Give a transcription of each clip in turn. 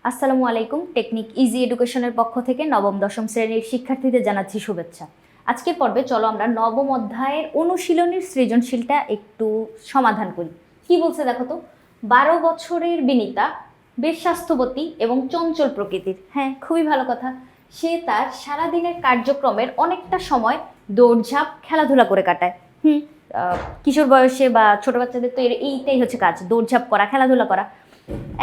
আসসালামু আলাইকুম। Technique easy এডুকেশনের পক্ষ থেকে নবম দশম শ্রেণীর শিক্ষার্থীদের জানাচ্ছি শুভেচ্ছা। আজকের পর্বে চলো আমরা নবম অধ্যায়ের অনুশীলনীর সৃজনশীলটা একটু সমাধান করি। কি বলছে দেখো তো। 12 বছরের বিনিতা বেশ স্বাস্থ্যবতী এবং চঞ্চল প্রকৃতির। হ্যাঁ, খুবই ভালো কথা। সে তার সারাদিনের কার্যক্রমের অনেকটা সময় দৌড়ঝাঁপ খেলাধুলা করে কাটায়। কিশোর বয়সে বা ছোট বাচ্চাদের তো এইটাই হচ্ছে কাজ, দৌড়ঝাঁপ করা, খেলাধুলা করা।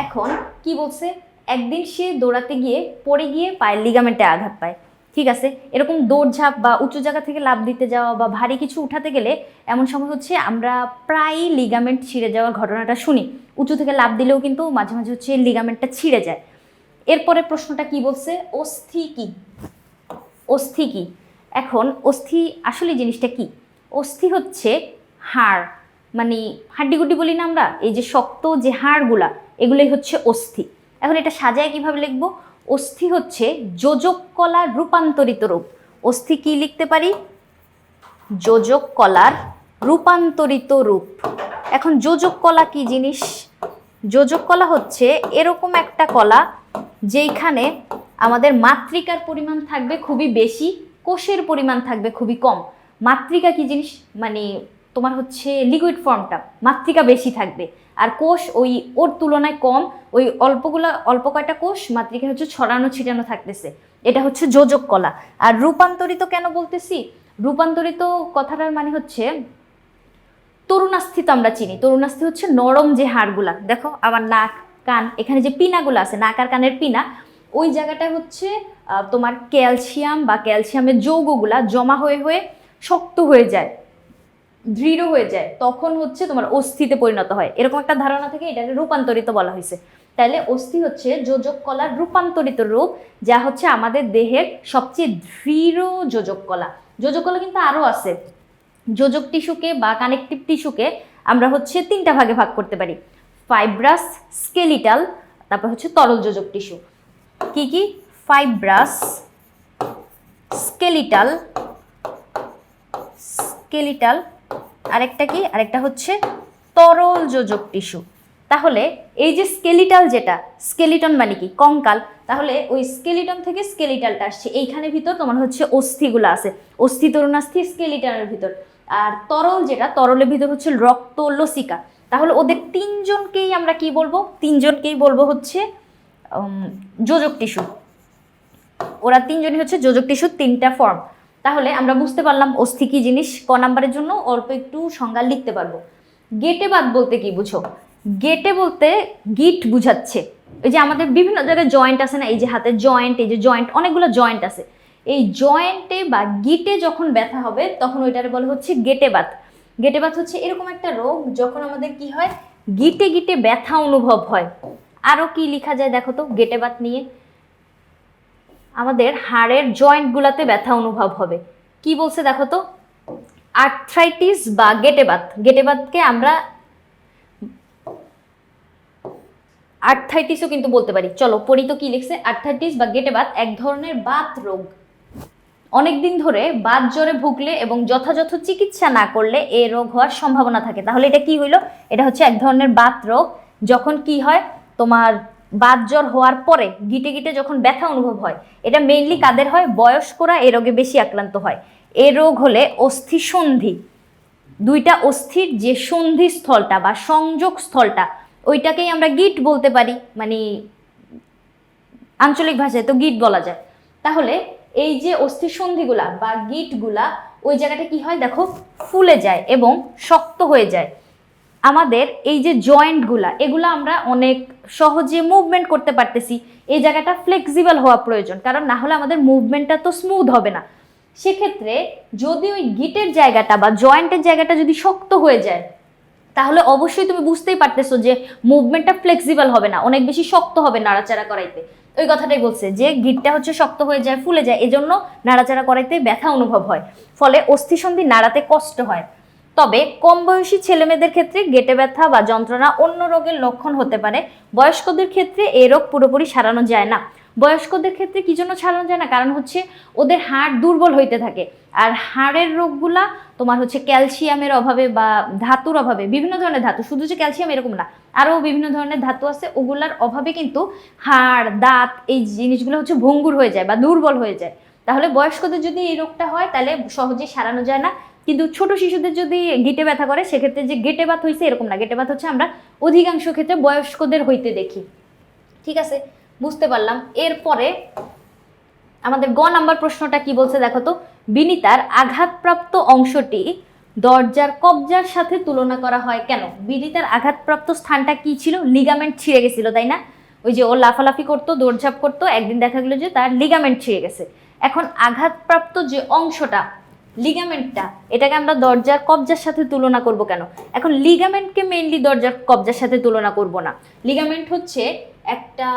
এখন কি বলছে, একদিন সে দৌড়াতে গিয়ে পড়ে গিয়ে পায়ের লিগামেন্টে আঘাত পায়। ঠিক আছে, এরকম দৌড়ঝাঁপ বা উঁচু জায়গা থেকে লাফ দিতে যাওয়া বা ভারী কিছু উঠাতে গেলে এমন সময় হচ্ছে আমরা প্রায়ই লিগামেন্ট ছিঁড়ে যাওয়ার ঘটনাটা শুনি। উঁচু থেকে লাফ দিলেও কিন্তু মাঝে মাঝে হচ্ছে লিগামেন্টটা ছিঁড়ে যায়। এরপরে প্রশ্নটা কি বলছে, অস্থি কি? অস্থি কি? এখন অস্থি আসলে জিনিসটা কি? অস্থি হচ্ছে হাড়, মানে হাড্ডিগুড্ডি বলি না আমরা, এই যে শক্ত যে হাড়গুলা, এগুলোই হচ্ছে অস্থি। এখন এটা সাজায় কিভাবে লিখবো? অস্থি হচ্ছে যোজক কলার রূপান্তরিত রূপ। অস্থি কি লিখতে পারি? যোজক কলার রূপান্তরিত রূপ। এখন যোজক কলা কি জিনিস? যোজক কলা হচ্ছে এরকম একটা কলা যেইখানে আমাদের মাতৃকার পরিমাণ থাকবে খুবই বেশি, কোষের পরিমাণ থাকবে খুবই কম। মাতৃকা কি জিনিস? মানে তোমার হচ্ছে লিকুইড ফর্মটা, মাতৃকা বেশি থাকবে আর কোষ ওই ওর তুলনায় কম, ওই অল্প কয়টা কোষ মাতৃকা হচ্ছে ছড়ানো ছিটানো থাকতেছে। এটা হচ্ছে যোজক কলা। আর রূপান্তরিত কেন বলতেছি? রূপান্তরিত কথাটার মানে হচ্ছে তরুণাস্থি তো আমরা চিনি। তরুণাস্থি হচ্ছে নরম যে হাড়গুলা, দেখো আমার নাক কান, এখানে যে পিনাগুলো আছে, নাক আর কানের পিনা, ওই জায়গাটা হচ্ছে তোমার ক্যালসিয়াম বা ক্যালসিয়ামের যৌগগুলা জমা হয়ে হয়ে শক্ত হয়ে যায়, দৃঢ় হয়ে যায়, তখন হচ্ছে তোমার অস্থিতে পরিণত হয়। এরকম একটা ধারণা থেকে এটাকে রূপান্তরিত বলা হয়েছে। তাইলে অস্থি হচ্ছে যোজক কলার রূপান্তরিত রূপ, যা হচ্ছে আমাদের দেহের সবচেয়ে দৃঢ় যোজক কলা। যোজক কলা কিন্তু আরও আছে। যোজক টিস্যুকে বা কানেকটিভ টিস্যুকে আমরা হচ্ছে তিনটা ভাগে ভাগ করতে পারি: ফাইব্রাস, স্কেলিটাল, তারপর হচ্ছে তরল যোজক টিস্যু। কি কি? ফাইব্রাস, স্কেলিটাল, স্কেলিটাল, আরেকটা কি? আরেকটা হচ্ছে তরল যোজক টিস্যু। তাহলে এই যে স্কেলিটাল, যেটা স্কেলিটন মানে কি? কঙ্কাল। তাহলে ওই স্কেলিটন থেকে স্কেলিটালটা আসছে, এইখানে ভিতর তোমার হচ্ছে অস্থিগুলো আছে, অস্থি তরুণাস্থি স্কেলিটনের ভিতর। আর তরল, যেটা তরলের ভিতর হচ্ছে রক্ত লসিকা। তাহলে ওদের তিনজনকেই আমরা কি বলবো? তিনজনকেই বলবো হচ্ছে যোজক টিস্যু। ওরা তিনজনই হচ্ছে যোজক টিস্যুর তিনটা ফর্ম। তাহলে আমরা বুঝতে পারলাম অস্থি কি জিনিস। ক নাম্বারের জন্য অল্প একটু সংজ্ঞা লিখতে পারবো। গেটে বাত বলতে কি বুঝো? গেটে বলতে গিট বুঝাচ্ছে। এই যে আমাদের বিভিন্ন জায়গায় জয়েন্ট আছে না, এই যে হাতের জয়েন্ট, এই যে জয়েন্ট, অনেকগুলো জয়েন্ট আছে। এই জয়েন্টে বা গিটে যখন ব্যথা হবে তখন ওইটারে বলা হচ্ছে গেটে বাত। গেটে বাত হচ্ছে এরকম একটা রোগ যখন আমাদের কি হয়, গিটে গিটে ব্যথা অনুভব হয়। আরও কি লেখা যায় দেখো তো গেটে বাত নিয়ে? আমাদের হাড়ের জয়েন্টগুলোতে ব্যথা অনুভব হবে। কি বলছে দেখো তো? আর্থ্রাইটিস বা গেটেবাত। গেটেবাতকে আমরা আর্থ্রাইটিসও কিন্তু বলতে পারি। চলো পড়ি তো কি লিখছে। আর্থ্রাইটিস বা গেটেবাত এক ধরনের বাত রোগ। অনেকদিন ধরে বাত জ্বরে ভুগলে এবং যথাযথ চিকিৎসা না করলে এই রোগ হওয়ার সম্ভাবনা থাকে। তাহলে এটা কি হইলো? এটা হচ্ছে এক ধরনের বাত রোগ। যখন কি হয়, তোমার বাত জ্বর হওয়ার পরে গিটে গিটে যখন ব্যথা অনুভব হয়, এটা মেইনলি কাদের হয়? বয়স্করা এই রোগে বেশি আক্রান্ত হয়। এই রোগ হলে অস্থি সন্ধি, দুইটা অস্থির যে সন্ধি স্থলটা বা সংযোগ স্থলটা, ওইটাকেই আমরা গিট বলতে পারি, মানে আঞ্চলিক ভাষায় তো গিট বলা যায়। তাহলে এই যে অস্থিসন্ধিগুলা বা গিটগুলা, ওই জায়গাটা কি হয় দেখো, ফুলে যায় এবং শক্ত হয়ে যায়। আমাদের এই যে জয়েন্টগুলা, এগুলা আমরা অনেক সহজে মুভমেন্ট করতে পারতেছি। এই জায়গাটা ফ্লেক্সিবল হওয়া প্রয়োজন, কারণ না হলে আমাদের মুভমেন্টটা তো স্মুথ হবে না। সেক্ষেত্রে যদি ওই গিটের জায়গাটা বা জয়েন্টের জায়গাটা যদি শক্ত হয়ে যায়, তাহলে অবশ্যই তুমি বুঝতেই পারতেছো যে মুভমেন্টটা ফ্লেক্সিবল হবে না, অনেক বেশি শক্ত হবে নাড়াচাড়া করাইতে। ওই কথাটাই বলছে যে গিটটা হচ্ছে শক্ত হয়ে যায়, ফুলে যায়, এজন্য নাড়াচাড়া করাইতে ব্যথা অনুভব হয়, ফলে অস্থিসন্ধি নাড়াতে কষ্ট হয়। তবে কম বয়সী ছেলেমেয়েদের ক্ষেত্রে গেটে ব্যথা বা যন্ত্রণা অন্য রোগের লক্ষণ হতে পারে। বয়স্কদের ক্ষেত্রে এই রোগ পুরোপুরি সারানো যায় না। বয়স্কদের ক্ষেত্রে কি জন্য সারানো যায় না? কারণ হচ্ছে ওদের হাড় দুর্বল হইতে থাকে। আর হাড়ের রোগগুলা তোমার হচ্ছে ক্যালসিয়ামের অভাবে বা ধাতুর অভাবে, বিভিন্ন ধরনের ধাতু, শুধু যে ক্যালসিয়াম এরকম না, আরও বিভিন্ন ধরনের ধাতু আছে, ওগুলার অভাবে কিন্তু হাড় দাঁত এই জিনিসগুলো হচ্ছে ভঙ্গুর হয়ে যায় বা দুর্বল হয়ে যায়। তাহলে বয়স্কদের যদি এই রোগটা হয় তাহলে সহজে সারানো যায় না। কিন্তু ছোট শিশুদের যদি গিটে ব্যথা করে সেক্ষেত্রে যে গেটে বাত হয়েছে এরকম না, গেটে বাত হচ্ছে আমরা অধিকাংশ ক্ষেত্রে বয়স্কদের হইতে দেখি। ঠিক আছে, বুঝতে পারলাম। এরপরে আমাদের গ নাম্বার প্রশ্নটা কি বলছে দেখো তো, বিনিতার আঘাতপ্রাপ্ত অংশটি দরজার কবজার সাথে তুলনা করা হয় কেন? বিনিতার আঘাতপ্রাপ্ত স্থানটা কি ছিল? লিগামেন্ট ছিঁড়ে গেছিল, তাই না? ওই যে ও লাফালাফি করতো, দৌড়ঝাঁপ করতো, একদিন দেখা গেলো যে তার লিগামেন্ট ছিঁড়ে গেছে। এখন আঘাতপ্রাপ্ত যে অংশটা লিগামেন্টটা, এটাকে আমরা দরজার কবজার সাথে তুলনা করব কেন? এখন লিগামেন্টকে মেইনলি দরজার কবজার সাথে তুলনা করব না। লিগামেন্ট হচ্ছে একটা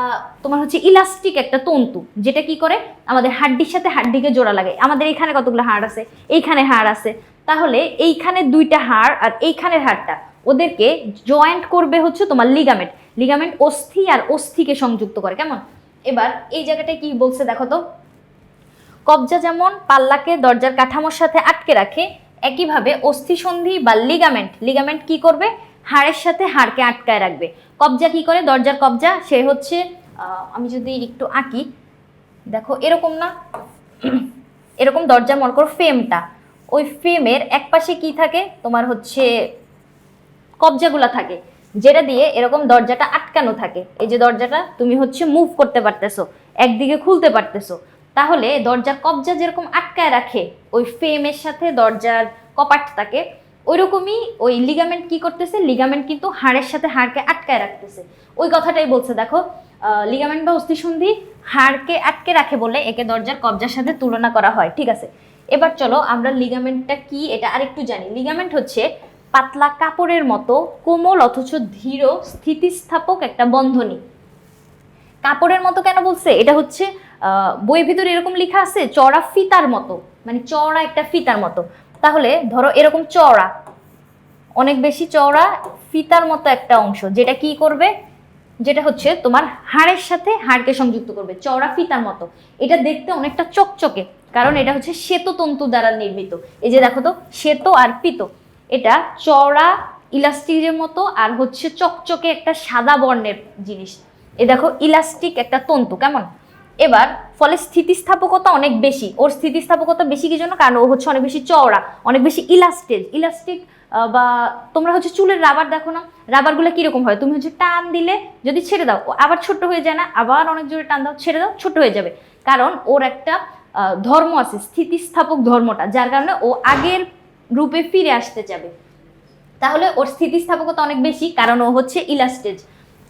তোমার হচ্ছে ইলাস্টিক একটা তন্তু, যেটা কি করে আমাদের হাড্ডির সাথে হাড্ডিকে জোড়া লাগে। আমাদের এখানে কতগুলো হাড় আছে, এইখানে হাড় আছে, তাহলে এইখানে দুইটা হাড় আর এইখানের হাড়টা ওদেরকে জয়েন্ট করবে হচ্ছে তোমার লিগামেন্ট। লিগামেন্ট অস্থি আর অস্থিকে সংযুক্ত করে, কেমন? এবার এই জায়গাটায় কি বলছে দেখো তো, কবজা যেমন পাল্লাকে দরজার কাঠামোর সাথে আটকে রাখে, একইভাবে অস্থিসন্ধি বা লিগামেন্ট কি করবে? হাড়ের সাথে হাড়কে আটকায় রাখবে। কবজা কি করে? দরজার কবজা সে হচ্ছে আমি যদি একটু আঁকি, দেখো এরকম না, এরকম দরজা মনে করো ফ্রেমটা, ওই ফ্রেমের এক পাশে কি থাকে তোমার হচ্ছে কবজাগুলা থাকে, যেটা দিয়ে এরকম দরজাটা আটকানো থাকে। এই যে দরজাটা তুমি হচ্ছে মুভ করতে পারতেছো, একদিকে খুলতে পারতেছো, তাহলে দরজার কবজা যেরকম আটকায় রাখে ওই ফ্রেমের সাথে দরজার কপাটটাকে, ওইরকমই ওই লিগামেন্ট কি করতেছে? লিগামেন্ট কিন্তু হাড়ের সাথে হাড়কে আটকায় রাখতেছে। ওই কথাটাই বলছে দেখো, লিগামেন্ট বা অস্থিসন্ধি হাড়কে আটকে রাখে বলে একে দরজার কবজার সাথে তুলনা করা হয়। ঠিক আছে, এবার চলো আমরা লিগামেন্টটা কি এটা আরেকটু জানি। লিগামেন্ট হচ্ছে পাতলা কাপড়ের মতো কোমল অথচ ধীর স্থিতিস্থাপক একটা বন্ধনী। কাপড়ের মতো কেন বলছে? এটা হচ্ছে বইয়ের ভিতরে এরকম লেখা আছে চওড়া ফিতার মতো, মানে চওড়া একটা ফিতার মতো। তাহলে ধরো এরকম চওড়া, অনেক বেশি চওড়া ফিতার মতো একটা অংশ, যেটা কি করবে? যেটা হচ্ছে তোমার হাড়ের সাথে হাড়কে সংযুক্ত করবে, চওড়া ফিতার মতো। এটা দেখতে অনেকটা চকচকে, কারণ এটা হচ্ছে শ্বেততন্তু দ্বারা নির্মিত। এই যে দেখো তো, শ্বেত আর পিত, এটা চওড়া ইলাস্টিকের মতো আর হচ্ছে চকচকে একটা সাদা বর্ণের জিনিস। এ দেখো ইলাস্টিক একটা তন্তু, কেমন? এবার ফলে স্থিতিস্থাপকতা অনেক বেশি। ওর স্থিতিস্থাপকতা বেশি কি জন্য? কারণ ও হচ্ছে অনেক বেশি চওড়া, অনেক বেশি ইলাস্টিক। বা তোমরা হচ্ছে চুলের রাবার দেখো না, রাবারগুলো কিরকম হয়? তুমি হচ্ছে টান দিলে যদি ছেড়ে দাও আবার ছোট্ট হয়ে যায় না, আবার অনেক জোরে টান দাও ছেড়ে দাও ছোট হয়ে যাবে, কারণ ওর একটা ধর্ম আছে, স্থিতিস্থাপক ধর্মটা, যার কারণে ও আগের রূপে ফিরে আসতে যাবে। তাহলে ওর স্থিতিস্থাপকতা অনেক বেশি, কারণ ও হচ্ছে ইলাস্টেজ।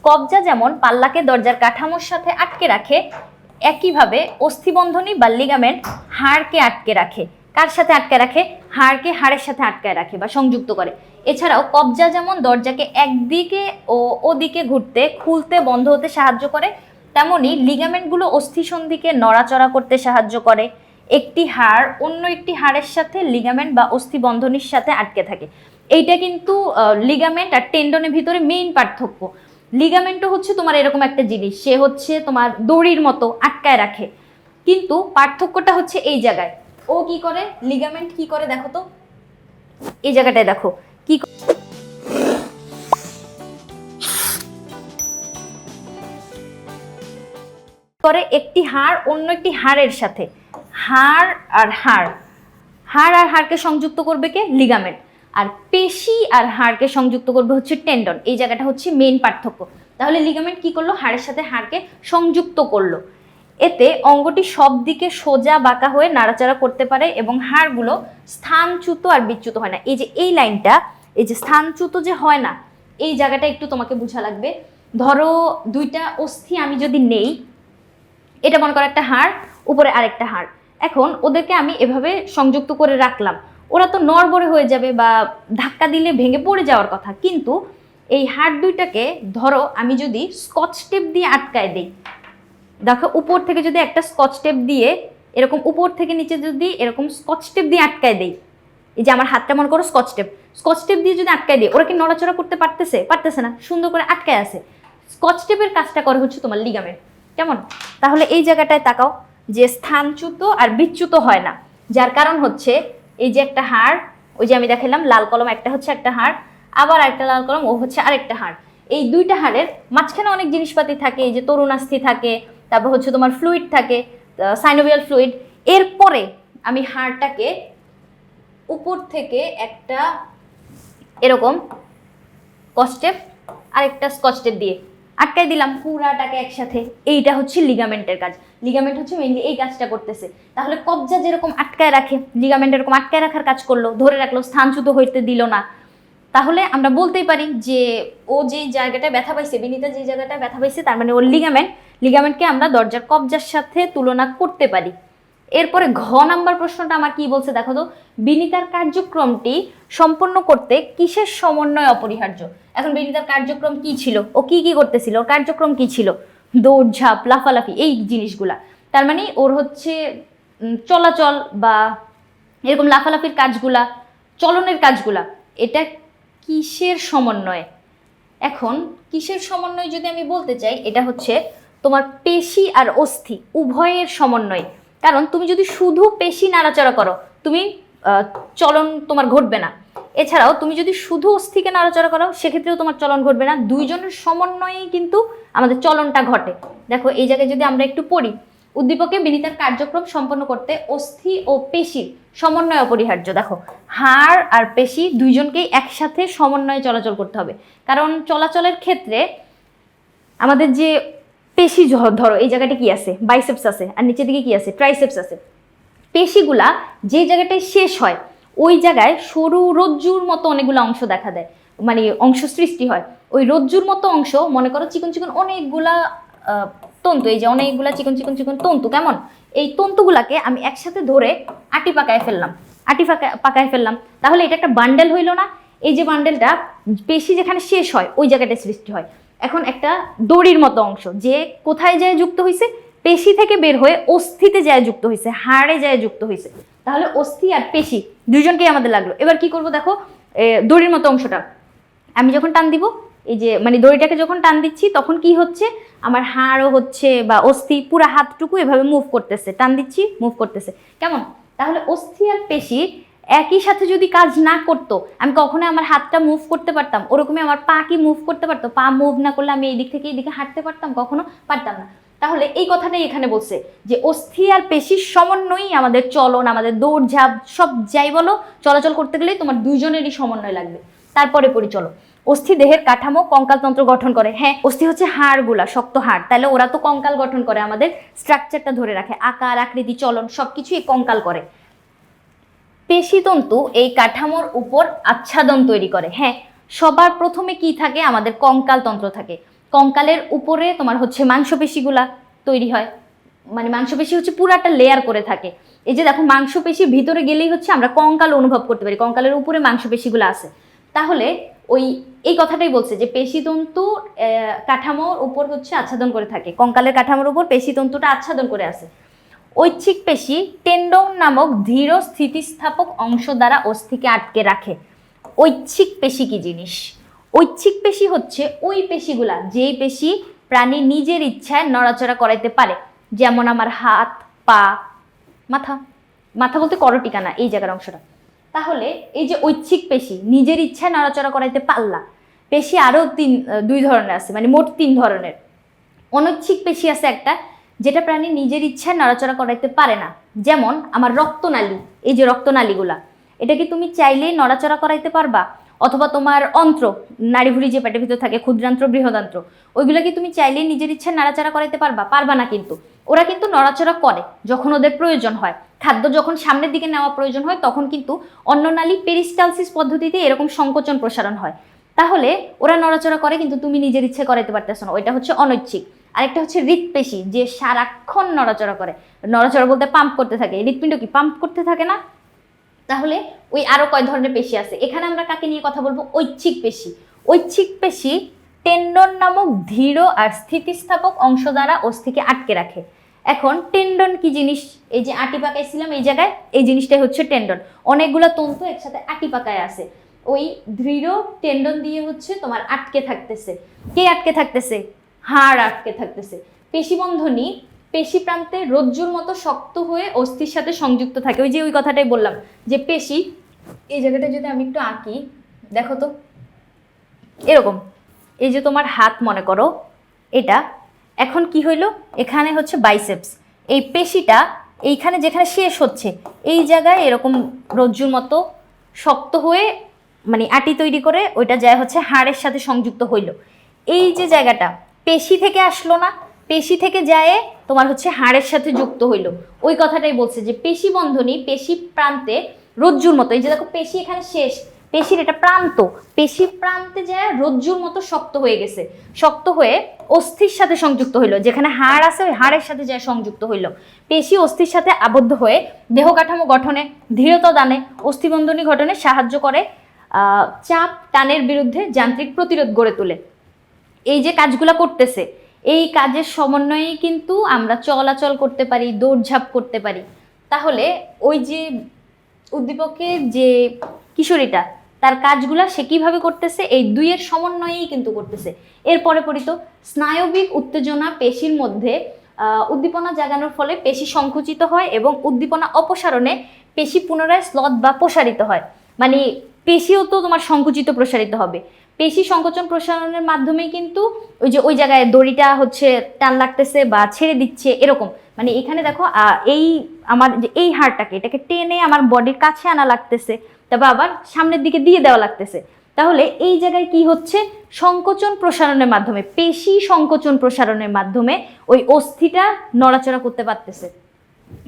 কবজা যেমন পাল্লাকে দরজার কাঠামোর সাথে আটকে রাখে, একইভাবে অস্থিবন্ধনী বা লিগামেন্ট হাড়কে আটকে রাখে। কার সাথে আটকে রাখে? হাড়কে হাড়ের সাথে আটকে রাখে বা সংযুক্ত করে। এছাড়াও কবজা যেমন দরজাকে একদিকে ও ওদিকে ঘুরতে, খুলতে, বন্ধ হতে সাহায্য করে, তেমনি লিগামেন্টগুলো অস্থিসন্ধিকে নড়াচড়া করতে সাহায্য করে। একটি হাড় অন্য একটি হাড়ের সাথে লিগামেন্ট বা অস্থিবন্ধনীর সাথে আটকে থাকে। এইটা কিন্তু লিগামেন্ট আর টেন্ডনের ভিতরে মেইন পার্থক্য। লিগামেন্টও হচ্ছে তোমার এরকম একটা জিনিস, সে হচ্ছে তোমার দড়ির মতো আটকায় রাখে, কিন্তু পার্থক্যটা হচ্ছে এই জায়গায়। ও কি করে? লিগামেন্ট কি করে দেখো তো, এই জায়গাটায় দেখো কি করে, একটি হাড় অন্য একটি হাড়ের সাথে, হাড় আর হাড়কে সংযুক্ত করবে কে? লিগামেন্ট। আর পেশি আর হাড়কে সংযুক্ত করবে হচ্ছে টেন্ডন। এই জায়গাটা হচ্ছে মেইন পার্থক্য। তাহলে লিগামেন্ট কি করলো? হাড়ের সাথে হাড়কে সংযুক্ত করলো। এতে অঙ্গটি সব দিকে সোজা বাঁকা হয়ে নাড়াচাড়া করতে পারে এবং হাড়গুলো স্থানচ্যুত আর বিচ্যুত হয় না। এই যে এই লাইনটা, এই যে স্থানচ্যুত যে হয় না, এই জায়গাটা একটু তোমাকে বোঝা লাগবে। ধরো দুইটা অস্থি আমি যদি নেই, এটা মনে করো একটা হাড়, উপরে আরেকটা হাড়, এখন ওদেরকে আমি এভাবে সংযুক্ত করে রাখলাম, ওরা তো নড়বড়ে হয়ে যাবে বা ধাক্কা দিলে ভেঙে পড়ে যাওয়ার কথা। কিন্তু এই হাড় দুইটাকে ধরো আমি যদি স্কচ টেপ দিয়ে আটকায় দিই, দেখো উপর থেকে যদি একটা স্কচ টেপ দিয়ে এরকম উপর থেকে নিচে যদি এরকম স্কচ টেপ দিয়ে আটকায় দেই, এই যে আমার হাতটা মনে করো স্কচ টেপ দিয়ে যদি আটকায় দিই, ওরা কি নড়াচড়া করতে পারতেছে না, সুন্দর করে আটকায় আছে। স্কচ টেপের কাজটা করে হচ্ছে তোমার লিগামেন্ট, কেমন? তাহলে এই জায়গাটায় তাকাও যে স্থানচ্যুত আর বিচ্যুত হয় না, যার কারণ হচ্ছে এই যে একটা হাড়, ওই যে আমি দেখালাম লাল কলম, একটা হচ্ছে একটা হাড়, আবার একটা লাল কলম ও হচ্ছে আরেকটা হাড়। এই দুইটা হাড়ের মাঝখানে অনেক জিনিসপাতি থাকে, এই যে তরুণাস্থি থাকে, তারপর হচ্ছে তোমার ফ্লুইড থাকে, সাইনোভিয়াল ফ্লুইড। এরপরে আমি হাড়টাকে উপর থেকে একটা এরকম স্কচটেপ আর একটা স্কচটেপ দিয়ে আটকাই দিলাম পুরাটাকে একসাথে। এইটা হচ্ছে লিগামেন্টের কাজ। লিগামেন্ট হচ্ছে মেইনলি এই কাজটা করতেছে। তাহলে কবজা যেরকম আটকায় রাখে, লিগামেন্ট এরকম আটকায় রাখার কাজ করলো, ধরে রাখলো, স্থানচ্যুত হইতে দিল না। তাহলে আমরা বলতেই পারি যে ও যে জায়গাটায় ব্যথা পাইছে, বিনীতা যে জায়গাটায় ব্যথা পাইছে, তার মানে ওর লিগামেন্টকে আমরা দরজার কবজার সাথে তুলনা করতে পারি। এরপরে ঘ নাম্বার প্রশ্নটা আমার কি বলছে দেখো তো, বিনীতার কার্যক্রমটি সম্পন্ন করতে কিসের সমন্বয় অপরিহার্য। এখন বিনীতার কার্যক্রম কি ছিল, ও কি কি করতেছিল, ওর কার্যক্রম কি ছিল, দৌড়ঝাঁপ, লাফালাফি, এই জিনিসগুলা। তার মানে ওর হচ্ছে চলাচল বা এরকম লাফালাফির কাজগুলা, চলনের কাজগুলা, এটা কিসের সমন্বয়ে। এখন কিসের সমন্বয় যদি আমি বলতে চাই, এটা হচ্ছে তোমার পেশি আর অস্থি উভয়ের সমন্বয়। কারণ তুমি যদি শুধু পেশি নাড়াচাড়া করো, তুমি চলন তোমার ঘটবে না। এছাড়াও তুমি যদি শুধু অস্থিকে নাড়াচাড়া করো, সেক্ষেত্রেও তোমার চলন ঘটবে না। দুইজনের সমন্বয়েই কিন্তু আমাদের চলনটা ঘটে। দেখো এই জায়গায় যদি আমরা একটু পড়ি, উদ্দীপকে বিনীতার কার্যক্রম সম্পন্ন করতে অস্থি ও পেশির সমন্বয় অপরিহার্য। দেখো হাড় আর পেশি দুইজনকেই একসাথে সমন্বয়ে চলাচল করতে হবে। কারণ চলাচলের ক্ষেত্রে আমাদের যে পেশি, ধরো এই জায়গাটা কি আছে, বাইসেপস আছে, আর নিচের দিকে কি আছে, ট্রাইসেপস আছে। পেশিগুলা যে জায়গাটায় শেষ হয় ওই জায়গায় সরু রজ্জুর মতো অনেকগুলো অংশ দেখা দেয়, মানে অংশ সৃষ্টি হয়। ওই রজ্জুর মতো অংশ, মনে করো চিকন চিকন অনেকগুলা তন্তু, এই যে অনেকগুলা চিকন চিকন চিকন তন্তু, কেমন এই তন্তুগুলাকে আমি একসাথে ধরে আটি পাকায় ফেললাম, তাহলে এটা একটা বান্ডেল হইল না। এই যে বান্ডেলটা পেশি যেখানে শেষ হয় ওই জায়গাটায় সৃষ্টি হয়। এখন একটা দড়ির মতো অংশ যে কোথায় যায় যুক্ত হয়েছে, পেশি থেকে বের হয়ে অস্থিতে যায় যুক্ত হয়েছে, হাড়ে যায় যুক্ত হয়েছে। তাহলে অস্থি আর পেশি দুজনকেই আমাদের লাগলো। এবার কি করব দেখো, দড়ির মতো অংশটা আমি যখন টান দিব, এই যে মানে দড়িটাকে যখন টান দিচ্ছি তখন কি হচ্ছে, আমার হাড়ও হচ্ছে বা অস্থি পুরো হাতটুকু এভাবে মুভ করতেছে, টান দিচ্ছি মুভ করতেছে, কেমন। তাহলে অস্থি আর পেশি একই সাথে যদি কাজ না করতো, আমি কখনো আমার হাতটা মুভ করতে পারতাম, ওরকমই আমার পা কি মুভ করতে পারতো, পা মুভ না করলে আমি এই দিক থেকে এই দিকে হাঁটতে পারতাম, কখনো পারতাম না। তাহলে এই কথাটাই এখানে বলছে যে অস্থি আর পেশির সমন্বয়ই আমাদের চলন, আমাদের দৌড়ঝাঁপ, সব যাই বলো, চলাচল করতে গেলেই তোমার দুইজনেরই সমন্বয় লাগবে। তারপরে পরিচলো, অস্থি দেহের কাঠামো কঙ্কালতন্ত্র গঠন করে। হ্যাঁ, অস্থি হচ্ছে হাড়গুলা, শক্ত হাড়, তাহলে ওরা তো কঙ্কাল গঠন করে, আমাদের স্ট্রাকচারটা ধরে রাখে, আকার আকৃতি চলন সবকিছু এই কঙ্কাল করে। পেশিতন্তু এই কাঠামোর উপর আচ্ছাদন তৈরি করে। হ্যাঁ, সবার প্রথমে কি থাকে, আমাদের কঙ্কাল তন্ত্র থাকে। কঙ্কালের উপরে তোমার হচ্ছে মাংসপেশিগুলা তৈরি হয়, মানে মাংসপেশি হচ্ছে পুরাটা লেয়ার করে থাকে। এই যে দেখো মাংসপেশি ভিতরে গেলেই হচ্ছে আমরা কঙ্কাল অনুভব করতে পারি, কঙ্কালের উপরে মাংসপেশিগুলো আছে। তাহলে এই কথাটাই বলছে যে পেশিতন্তু কাঠামোর উপর হচ্ছে আচ্ছাদন করে থাকে, কঙ্কালের কাঠামোর উপর পেশিতন্তুটা আচ্ছাদন করে আছে। ঐচ্ছিক পেশি টেন্ডন নামক ধীর স্থিতিস্থাপক অংশ দ্বারা অস্থিকে আটকে রাখে। ঐচ্ছিক পেশি কি জিনিস? ঐচ্ছিক পেশি হচ্ছে ওই পেশিগুলা যেই পেশি প্রাণী নিজের ইচ্ছায় নড়াচড়া করাইতে পারে, যেমন আমার হাত, পা, মাথা। মাথা বলতে করটিকা না, এই জায়গার অংশটা। তাহলে এই যে ঐচ্ছিক পেশি নিজের ইচ্ছায় নড়াচড়া করাইতে পারলা, পেশি আরও দুই ধরনের আছে, মানে মোট 3 ধরনের। অনৈচ্ছিক পেশি আছে একটা, যেটা প্রাণী নিজের ইচ্ছায় নড়াচড়া করাইতে পারে না, যেমন আমার রক্তনালী, এই যে রক্তনালীগুলা, এটা কি তুমি চাইলেই নড়াচড়া করাইতে পারবা? অথবা তোমার অন্ত্র, নাড়িভুড়ি যে পেটের ভিতর থাকে, ক্ষুদ্রান্ত্র, বৃহদান্ত্র, ওইগুলো কি তুমি চাইলেই নিজের ইচ্ছায় নাড়াচাড়া করাইতে পারবা? পারবা না। কিন্তু ওরা কিন্তু নড়াচড়া করে যখন ওদের প্রয়োজন হয়, খাদ্য যখন সামনের দিকে নেওয়া প্রয়োজন হয়, তখন কিন্তু অন্ননালী পেরিস্টালসিস পদ্ধতিতে এরকম সংকোচন প্রসারণ হয়। তাহলে ওরা নড়াচড়া করে, কিন্তু তুমি নিজের ইচ্ছে করাইতে পারতেছো না, ওইটা হচ্ছে অনৈচ্ছিক। আরেকটা হচ্ছে হৃৎপেশি, যে সারাক্ষণ নড়াচড়া করে, নড়াচড়া বলতে পাম্প করতে থাকে। হৃৎপিণ্ড কি পাম্প করতে থাকে না? তাহলে ওই আরো কয় ধরনের পেশি আছে। এখানে আমরা কাকে নিয়ে কথা বলবো? ঐচ্ছিক পেশি। ঐচ্ছিক পেশি টেন্ডন নামক ধীর আর স্থিতিস্থাপক অংশ দ্বারা অস্থিকে আটকে রাখে। এখন টেন্ডন কি জিনিস? এই যে আটি পাকাইছিলাম এই জায়গায়, এই জিনিসটাই হচ্ছে টেন্ডন। অনেকগুলো তন্তু একসাথে আটি পাকায় আছে, ওই দৃঢ় টেন্ডন দিয়ে হচ্ছে তোমার আটকে থাকতেছে। কে আটকে থাকতেছে? হাড় আটকে থাকতেছে। পেশিবন্ধনী পেশি প্রান্তে রজ্জুর মতো শক্ত হয়ে অস্থির সাথে সংযুক্ত থাকে। ওই যে ওই কথাটাই বললাম যে পেশি, এই জায়গাটা যদি আমি একটু আঁকি, দেখো তো এরকম এই যে তোমার হাত মনে করো এটা, এখন কি হইলো, এখানে হচ্ছে বাইসেপস, এই পেশিটা এইখানে যেখানে শেষ হচ্ছে এই জায়গায় এরকম রজ্জুর মতো শক্ত হয়ে মানে আটি তৈরি করে ওইটা যায় হচ্ছে হাড়ের সাথে সংযুক্ত হইলো। এই যে জায়গাটা পেশি থেকে আসলো না, পেশি থেকে যায় তোমার হচ্ছে হাড়ের সাথে যুক্ত হইলো, ওই কথাটাই বলছে যে পেশি বন্ধনী পেশি প্রান্তে রজ্জুর মতো, এই যে দেখো পেশি এখানে শেষ, পেশির এটা প্রান্ত, পেশি প্রান্তে যায় রজ্জুর মতো শক্ত হয়ে গেছে, শক্ত হয়ে অস্থির সাথে সংযুক্ত হইলো, যেখানে হাড় আছে ওই হাড়ের সাথে যায় সংযুক্ত হইলো। পেশি অস্থির সাথে আবদ্ধ হয়ে দেহ কাঠামো গঠনে, দৃঢ়তা দানে, অস্থিবন্ধনী গঠনে সাহায্য করে, চাপ টানের বিরুদ্ধে যান্ত্রিক প্রতিরোধ গড়ে তোলে। এই যে কাজগুলো করতেছে, এই কাজের সমন্বয়েই কিন্তু আমরা চলাচল করতে পারি, দৌড়ঝাঁপ করতে পারি। তাহলে ওই যে উদ্দীপকের যে কিশোরীটা তার কাজগুলা সে কিভাবে করতেছে, এই দুইয়ের সমন্বয়েই কিন্তু করতেছে। এরপরে পরিত স্নায়বিক উত্তেজনা পেশির মধ্যে উদ্দীপনা জাগানোর ফলে পেশি সংকুচিত হয় এবং উদ্দীপনা অপসারণে পেশি পুনরায় স্লথ বা প্রসারিত হয়। মানে পেশিও তো তোমার সংকুচিত প্রসারিত হবে, পেশি সংকোচন প্রসারণের মাধ্যমেই কিন্তু ওই যে ওই জায়গায় দড়িটা হচ্ছে টান লাগতেছে বা ছেড়ে দিচ্ছে এরকম। মানে এখানে দেখো এই আমার যে এই হাড়টাকে এটাকে টেনে আমার বডির কাছে আনা লাগতেছে, তারপর আবার সামনের দিকে দিয়ে দেওয়া লাগতেছে। তাহলে এই জায়গায় কি হচ্ছে, সংকোচন প্রসারণের মাধ্যমে, পেশি সংকোচন প্রসারণের মাধ্যমে ওই অস্থিটা নড়াচড়া করতে পারতেছে,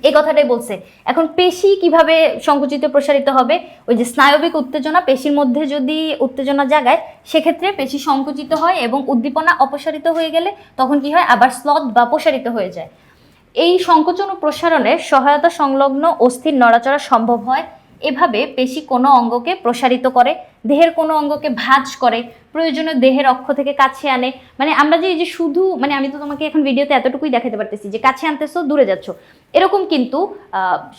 এই কথাটাই বলছে। এখন পেশি কিভাবে সংকুচিত প্রসারিত হবে, ওই যে স্নায়বিক উত্তেজনা পেশির মধ্যে যদি উত্তেজনা জাগায় সেক্ষেত্রে পেশি সংকুচিত হয় এবং উদ্দীপনা অপসারিত হয়ে গেলে তখন কি হয়, আবার স্লথ বা প্রসারিত হয়ে যায়। এই সংকোচন ও প্রসারণের সহায়তা সংলগ্ন অস্থির নড়াচড়া সম্ভব হয়। এভাবে পেশি কোনো অঙ্গকে প্রসারিত করে, দেহের কোনো অঙ্গকে ভাঁজ করে, প্রয়োজনে দেহের অক্ষ থেকে কাছে আনে। মানে আমরা যে এই যে শুধু মানে আমি তো তোমাকে এখন ভিডিওতে এতটুকুই দেখাতে পারতেছি যে কাছে আনতেছো দূরে যাচ্ছ, এরকম কিন্তু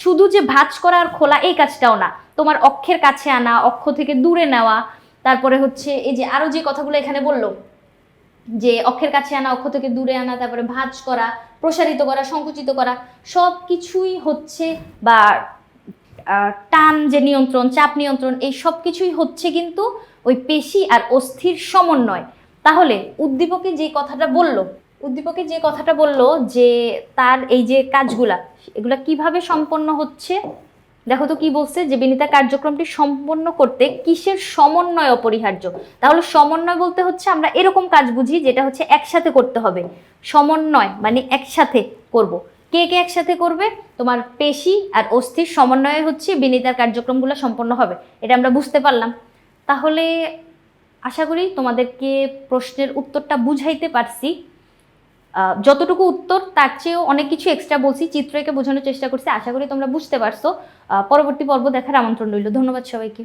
শুধু যে ভাঁজ করা আর খোলা এই কাজটাও না, তোমার অক্ষের কাছে আনা, অক্ষ থেকে দূরে নেওয়া, তারপরে হচ্ছে এই যে আরো যে কথাগুলো এখানে বললো যে অক্ষের কাছে আনা, অক্ষ থেকে দূরে আনা, তারপরে ভাঁজ করা, প্রসারিত করা, সংকুচিত করা, সব কিছুই হচ্ছে বা টান যে নিয়ন্ত্রণ, চাপ নিয়ন্ত্রণ, এই সব কিছুই হচ্ছে কিন্তু ওই পেশি আর অস্থির সমন্বয়। তাহলে উদ্দীপকে যে কথাটা বললো যে তার এই যে কাজগুলা এগুলা কিভাবে সম্পন্ন হচ্ছে, দেখো তো কি বলছে যে বিনীতা কার্যক্রমটি সম্পন্ন করতে কিসের সমন্বয় অপরিহার্য। তাহলে সমন্বয় বলতে হচ্ছে আমরা এরকম কাজ বুঝি যেটা হচ্ছে একসাথে করতে হবে, সমন্বয় মানে একসাথে করব। কে কে একসাথে করবে, তোমার পেশি আর অস্থির সমন্বয়ে হচ্ছে বিনীতার কার্যক্রমগুলো সম্পন্ন হবে, এটা আমরা বুঝতে পারলাম। তাহলে আশা করি তোমাদেরকে প্রশ্নের উত্তরটা বুঝাইতে পারছি। যতটুকু উত্তর তার চেয়েও অনেক কিছু এক্সট্রা বলছি, চিত্রকে বোঝানোর চেষ্টা করছি। আশা করি তোমরা বুঝতে পারছো। পরবর্তী পর্ব দেখার আমন্ত্রণ রইল। ধন্যবাদ সবাইকে।